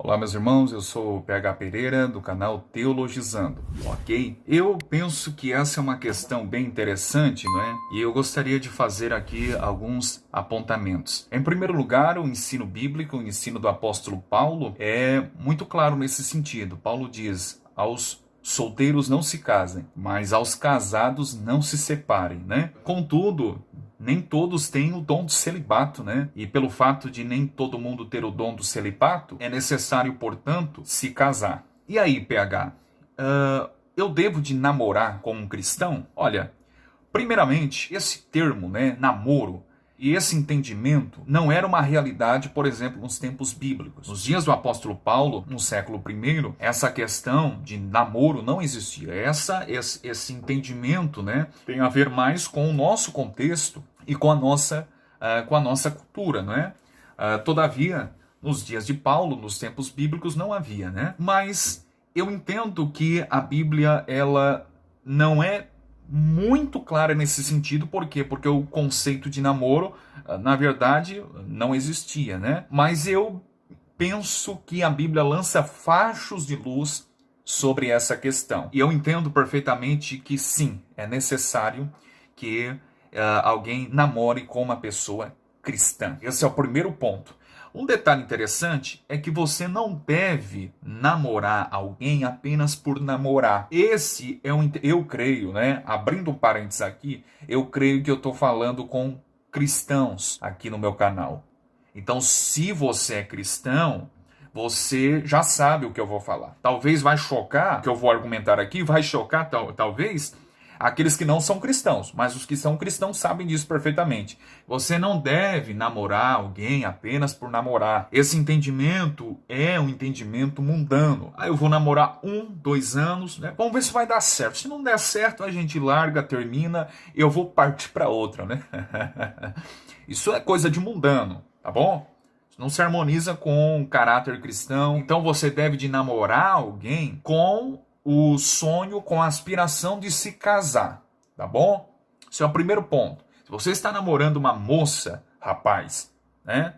Olá, meus irmãos, eu sou o PH Pereira, do canal Teologizando, ok? Eu penso que essa é uma questão bem interessante, não é? E eu gostaria de fazer aqui alguns apontamentos. Em primeiro lugar, o ensino bíblico, o ensino do apóstolo Paulo, é muito claro nesse sentido. Paulo diz: aos solteiros não se casem, mas aos casados não se separem, né? Contudo, nem todos têm o dom do celibato, né? E pelo fato de nem todo mundo ter o dom do celibato, é necessário, portanto, se casar. E aí, PH? Eu devo de namorar com um cristão? Olha, primeiramente, esse termo, né, namoro, e esse entendimento não era uma realidade, por exemplo, nos tempos bíblicos. Nos dias do apóstolo Paulo, no século I, essa questão de namoro não existia. Esse entendimento, né, tem a ver mais com o nosso contexto e com a nossa cultura, não é? Todavia, nos dias de Paulo, nos tempos bíblicos, não havia, né? Mas eu entendo que a Bíblia, ela não é muito clara nesse sentido. Por quê? Porque o conceito de namoro, na verdade, não existia, né? Mas eu penso que a Bíblia lança fachos de luz sobre essa questão. E eu entendo perfeitamente que sim, é necessário que alguém namore com uma pessoa cristã. Esse é o primeiro ponto. Um detalhe interessante é que você não deve namorar alguém apenas por namorar. Esse é eu creio, né? Abrindo um parênteses aqui, eu creio que eu estou falando com cristãos aqui no meu canal. Então, se você é cristão, você já sabe o que eu vou falar. Talvez vai chocar, o que eu vou argumentar aqui vai chocar, talvez, aqueles que não são cristãos, mas os que são cristãos sabem disso perfeitamente. Você não deve namorar alguém apenas por namorar. Esse entendimento é um entendimento mundano. Eu vou namorar 2 anos, né? Vamos ver se vai dar certo. Se não der certo, a gente larga, termina, eu vou partir para outra, né? Isso é coisa de mundano, tá bom? Não se harmoniza com o caráter cristão. Então você deve de namorar alguém com o sonho, com a aspiração de se casar, tá bom? Esse é o primeiro ponto. Se você está namorando uma moça, rapaz, né?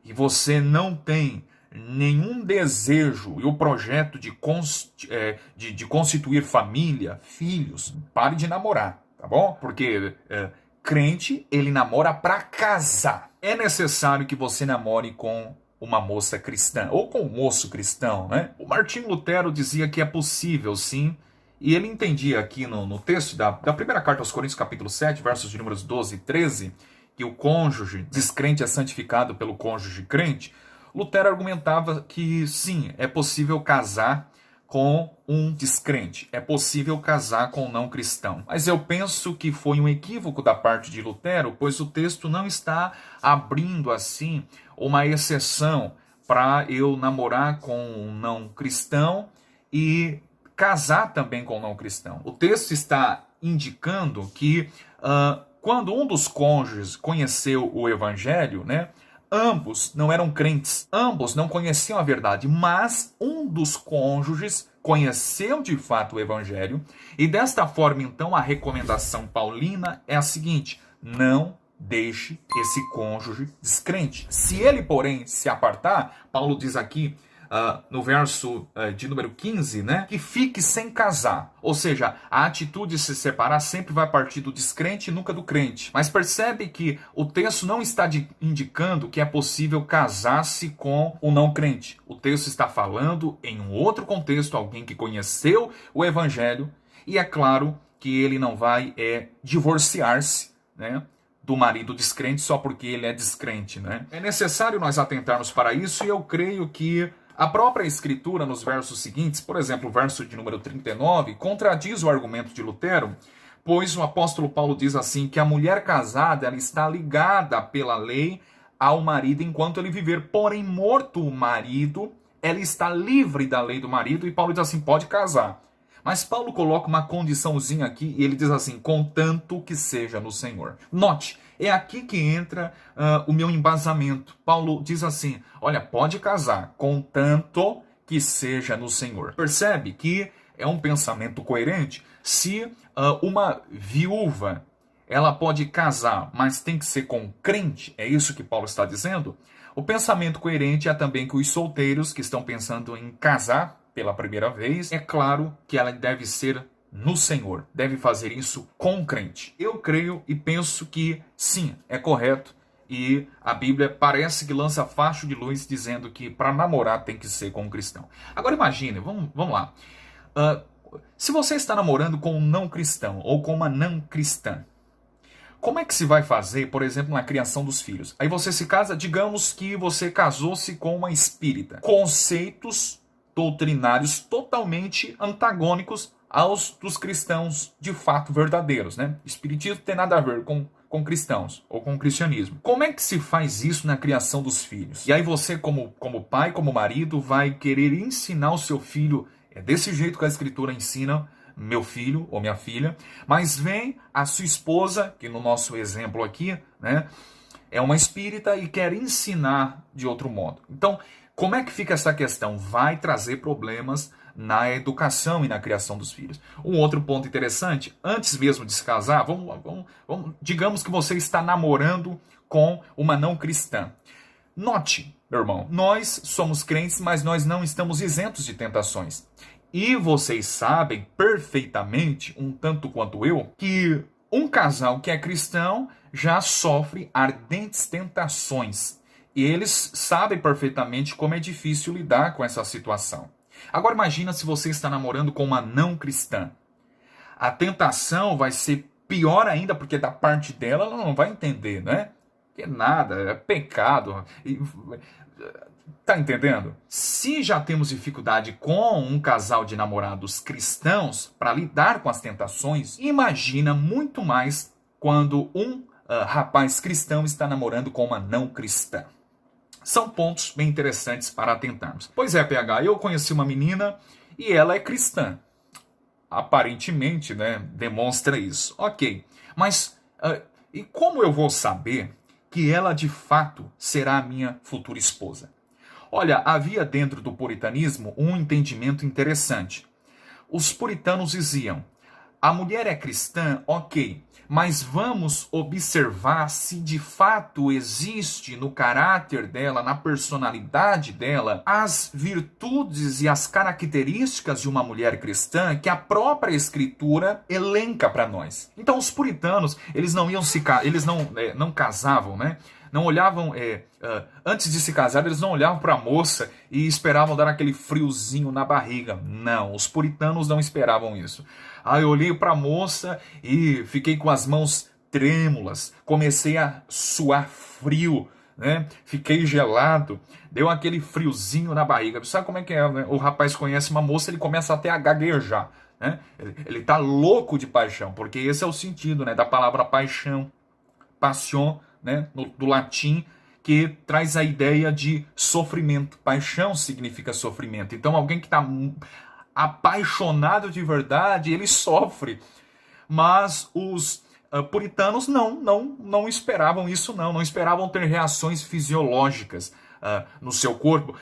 E você não tem nenhum desejo e o projeto de constituir família, filhos, pare de namorar, tá bom? Porque crente, ele namora para casar. É necessário que você namore com uma moça cristã, ou com um moço cristão, né? O Martinho Lutero dizia que é possível, sim, e ele entendia aqui no texto da primeira carta aos Coríntios, capítulo 7, versos de números 12 e 13, que o cônjuge descrente é santificado pelo cônjuge crente. Lutero argumentava que, sim, é possível casar com um descrente, é possível casar com um não cristão. Mas eu penso que foi um equívoco da parte de Lutero, pois o texto não está abrindo assim uma exceção para eu namorar com um não cristão e casar também com um não cristão. O texto está indicando que quando um dos cônjuges conheceu o evangelho, né, ambos não eram crentes, ambos não conheciam a verdade, mas um dos cônjuges conheceu de fato o evangelho, e desta forma, então, a recomendação paulina é a seguinte: não deixe esse cônjuge descrente. Se ele, porém, se apartar, Paulo diz aqui, no verso de número 15, né, que fique sem casar. Ou seja, a atitude de se separar sempre vai partir do descrente e nunca do crente. Mas percebe que o texto não está indicando que é possível casar-se com o não crente. O texto está falando em um outro contexto, alguém que conheceu o evangelho, e é claro que ele não vai divorciar-se, né, do marido descrente só porque ele é descrente, né? É necessário nós atentarmos para isso, e eu creio que a própria Escritura, nos versos seguintes, por exemplo, o verso de número 39, contradiz o argumento de Lutero, pois o apóstolo Paulo diz assim, que a mulher casada ela está ligada pela lei ao marido enquanto ele viver, porém morto o marido, ela está livre da lei do marido, e Paulo diz assim, pode casar. Mas Paulo coloca uma condiçãozinha aqui e ele diz assim, contanto que seja no Senhor. Note, é aqui que entra o meu embasamento. Paulo diz assim, olha, pode casar, contanto que seja no Senhor. Percebe que é um pensamento coerente? Se uma viúva, ela pode casar, mas tem que ser com crente, é isso que Paulo está dizendo? O pensamento coerente é também que os solteiros que estão pensando em casar pela primeira vez, é claro que ela deve ser no Senhor, deve fazer isso com o crente. Eu creio e penso que sim, é correto. E a Bíblia parece que lança facho de luz dizendo que para namorar tem que ser com um cristão. Agora imagine, vamos lá. Se você está namorando com um não cristão ou com uma não cristã, como é que se vai fazer, por exemplo, na criação dos filhos? Aí você se casa, digamos que você casou-se com uma espírita. Conceitos doutrinários totalmente antagônicos aos dos cristãos de fato verdadeiros, né? Espiritismo tem nada a ver com cristãos ou com cristianismo. Como é que se faz isso na criação dos filhos? E aí você, como pai, como marido, vai querer ensinar o seu filho, é desse jeito que a Escritura ensina, meu filho ou minha filha, mas vem a sua esposa, que no nosso exemplo aqui, né, é uma espírita e quer ensinar de outro modo. Então, como é que fica essa questão? Vai trazer problemas na educação e na criação dos filhos. Um outro ponto interessante, antes mesmo de se casar, digamos que você está namorando com uma não cristã. Note, meu irmão, nós somos crentes, mas nós não estamos isentos de tentações. E vocês sabem perfeitamente, um tanto quanto eu, que um casal que é cristão já sofre ardentes tentações. E eles sabem perfeitamente como é difícil lidar com essa situação. Agora imagina se você está namorando com uma não cristã. A tentação vai ser pior ainda, porque da parte dela ela não vai entender, né? Que nada, é pecado. Tá entendendo? Se já temos dificuldade com um casal de namorados cristãos para lidar com as tentações, imagina muito mais quando um rapaz cristão está namorando com uma não cristã. São pontos bem interessantes para atentarmos. Pois é, PH, eu conheci uma menina e ela é cristã. Aparentemente, né, demonstra isso. Ok, mas e como eu vou saber que ela de fato será a minha futura esposa? Olha, havia dentro do puritanismo um entendimento interessante. Os puritanos diziam, a mulher é cristã, ok, mas vamos observar se de fato existe no caráter dela, na personalidade dela, as virtudes e as características de uma mulher cristã que a própria Escritura elenca para nós. Então os puritanos, eles não casavam, né? Não olhavam, antes de se casar, eles não olhavam para a moça e esperavam dar aquele friozinho na barriga. Não, os puritanos não esperavam isso. Eu olhei para a moça e fiquei com as mãos trêmulas, comecei a suar frio, né? Fiquei gelado, deu aquele friozinho na barriga. Sabe como é que é, né? O rapaz conhece uma moça, ele começa até a gaguejar, né? Ele tá louco de paixão, porque esse é o sentido, né, da palavra paixão, passion, né, do latim, que traz a ideia de sofrimento. Paixão significa sofrimento. Então alguém que está apaixonado de verdade, ele sofre. Mas os puritanos não esperavam isso, não esperavam ter reações fisiológicas no seu corpo.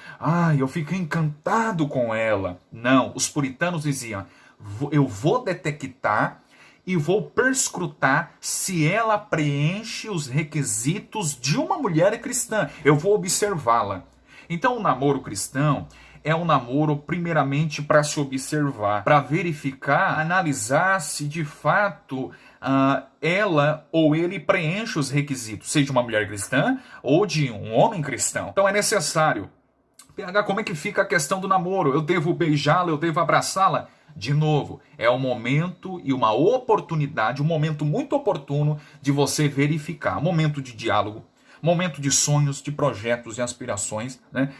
Eu fiquei encantado com ela. Não, os puritanos diziam, eu vou detectar e vou perscrutar se ela preenche os requisitos de uma mulher cristã. Eu vou observá-la. Então o namoro cristão é um namoro primeiramente para se observar, para verificar, analisar se de fato ela ou ele preenche os requisitos, seja uma mulher cristã ou de um homem cristão. Então é necessário. PH, como é que fica a questão do namoro? Eu devo beijá-la, eu devo abraçá-la? De novo, é um momento e uma oportunidade, um momento muito oportuno de você verificar. Momento de diálogo, momento de sonhos, de projetos e aspirações, né?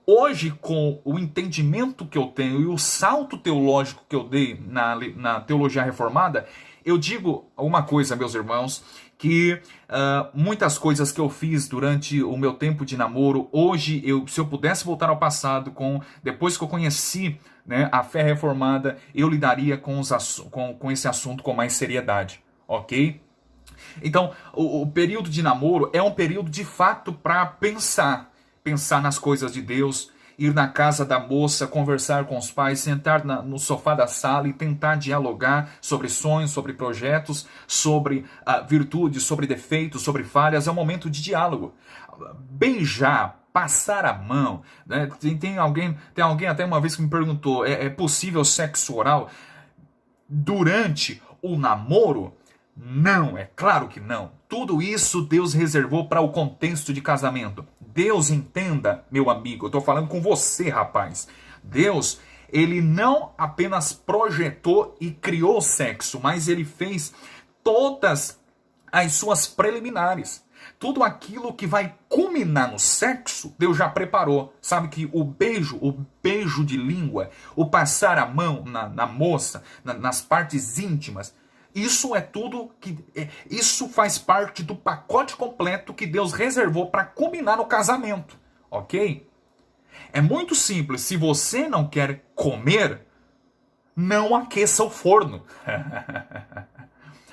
Hoje, com o entendimento que eu tenho e o salto teológico que eu dei na teologia reformada, eu digo uma coisa, meus irmãos, que muitas coisas que eu fiz durante o meu tempo de namoro, hoje, se eu pudesse voltar ao passado, depois que eu conheci, né, a fé reformada, eu lidaria com esse assunto com mais seriedade, ok? Então, o período de namoro é um período de fato para pensar nas coisas de Deus, ir na casa da moça, conversar com os pais, sentar no sofá da sala e tentar dialogar sobre sonhos, sobre projetos, sobre virtudes, sobre defeitos, sobre falhas. É um momento de diálogo. Beijar passar a mão, né? Tem alguém até uma vez que me perguntou, é possível sexo oral durante o namoro? Não, é claro que não. Tudo isso Deus reservou para o contexto de casamento. Deus, entenda, meu amigo, eu estou falando com você, rapaz. Deus, ele não apenas projetou e criou o sexo, mas ele fez todas as suas preliminares. Tudo aquilo que vai culminar no sexo, Deus já preparou. Sabe que o beijo de língua, o passar a mão na moça, nas partes íntimas, isso é tudo isso faz parte do pacote completo que Deus reservou para culminar no casamento, ok? É muito simples. Se você não quer comer, não aqueça o forno.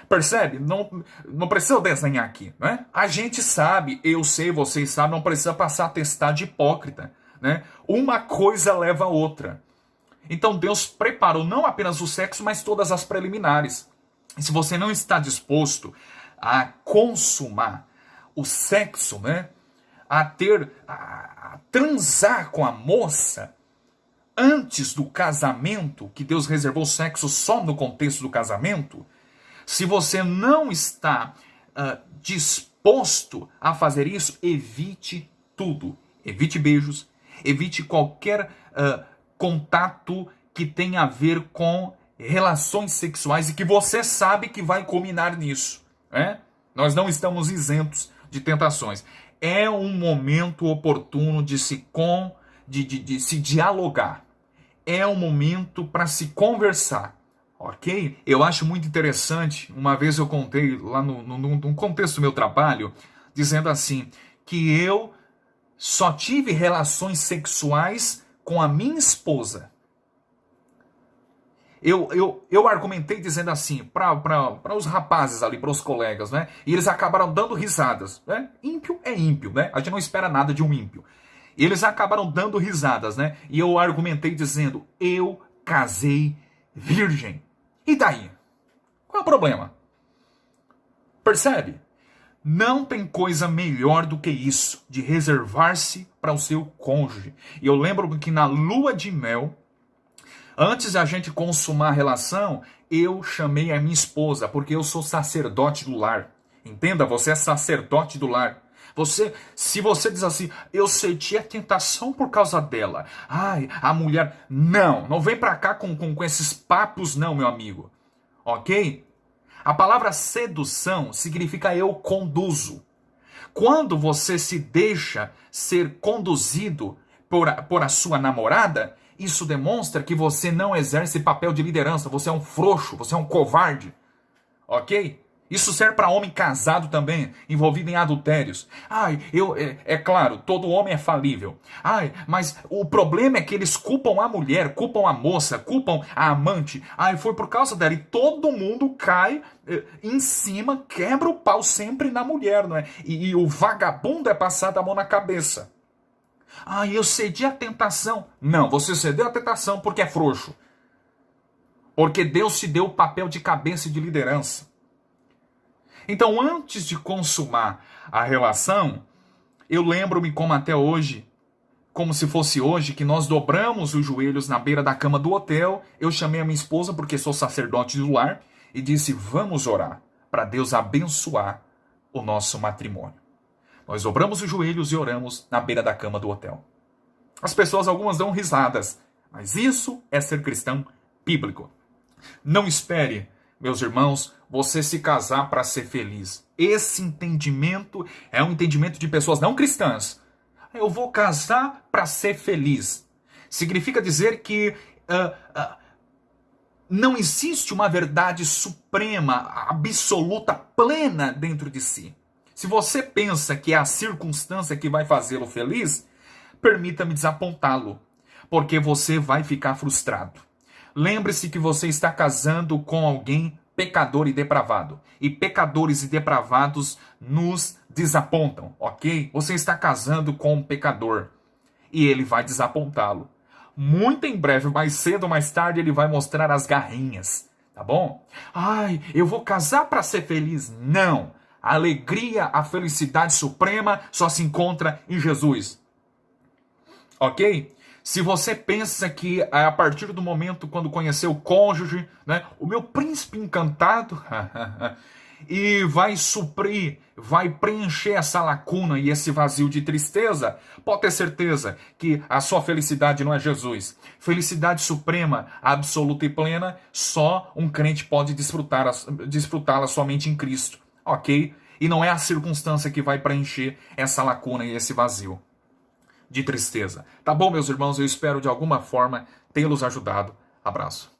Percebe? Não precisa desenhar aqui, né? A gente sabe, eu sei, vocês sabem, não precisa passar a testar de hipócrita, né? Uma coisa leva a outra. Então Deus preparou não apenas o sexo, mas todas as preliminares. E se você não está disposto a consumar o sexo, né? A transar com a moça antes do casamento, que Deus reservou o sexo só no contexto do casamento, se você não está disposto a fazer isso, evite tudo. Evite beijos, evite qualquer contato que tenha a ver com relações sexuais e que você sabe que vai culminar nisso. Né? Nós não estamos isentos de tentações. É um momento oportuno de se dialogar. É um momento para se conversar. Ok? Eu acho muito interessante, uma vez eu contei lá no contexto do meu trabalho, dizendo assim, que eu só tive relações sexuais com a minha esposa. Eu argumentei dizendo assim, para os rapazes ali, para os colegas, né? E eles acabaram dando risadas, né? Ímpio é ímpio, né? A gente não espera nada de um ímpio. E eles acabaram dando risadas, né? E eu argumentei dizendo, eu casei virgem. E daí? Qual é o problema? Percebe? Não tem coisa melhor do que isso, de reservar-se para o seu cônjuge. E eu lembro que na lua de mel, antes da gente consumar a relação, eu chamei a minha esposa, porque eu sou sacerdote do lar. Entenda, você é sacerdote do lar. Se você diz assim, eu senti a tentação por causa dela. Ai, a mulher... Não vem pra cá com esses papos não, meu amigo. Ok? A palavra sedução significa eu conduzo. Quando você se deixa ser conduzido por a sua namorada, isso demonstra que você não exerce papel de liderança. Você é um frouxo, você é um covarde. Ok? Isso serve para homem casado também, envolvido em adultérios. É claro, todo homem é falível. Mas o problema é que eles culpam a mulher, culpam a moça, culpam a amante. Foi por causa dela. E todo mundo cai em cima, quebra o pau sempre na mulher, não é? E o vagabundo é passado a mão na cabeça. Eu cedi à tentação. Não, você cedeu à tentação porque é frouxo. Porque Deus te deu o papel de cabeça e de liderança. Então, antes de consumar a relação, eu lembro-me como até hoje, como se fosse hoje, que nós dobramos os joelhos na beira da cama do hotel. Eu chamei a minha esposa, porque sou sacerdote do lar, e disse, vamos orar para Deus abençoar o nosso matrimônio. Nós dobramos os joelhos e oramos na beira da cama do hotel. As pessoas, algumas dão risadas, mas isso é ser cristão bíblico. Não espere, meus irmãos, você se casar para ser feliz. Esse entendimento é um entendimento de pessoas não cristãs. Eu vou casar para ser feliz. Significa dizer que não existe uma verdade suprema, absoluta, plena dentro de si. Se você pensa que é a circunstância que vai fazê-lo feliz, permita-me desapontá-lo, porque você vai ficar frustrado. Lembre-se que você está casando com alguém pecador e depravado. E pecadores e depravados nos desapontam, ok? Você está casando com um pecador e ele vai desapontá-lo. Muito em breve, mais cedo ou mais tarde, ele vai mostrar as garrinhas, tá bom? Eu vou casar para ser feliz. Não! A alegria, a felicidade suprema só se encontra em Jesus. ok? Se você pensa que a partir do momento quando conheceu o cônjuge, né, o meu príncipe encantado, e vai suprir, vai preencher essa lacuna e esse vazio de tristeza, pode ter certeza que a sua felicidade não é Jesus. Felicidade suprema, absoluta e plena, só um crente pode desfrutá-la somente em Cristo, ok? E não é a circunstância que vai preencher essa lacuna e esse vazio de tristeza. Tá bom, meus irmãos? Eu espero de alguma forma tê-los ajudado. Abraço.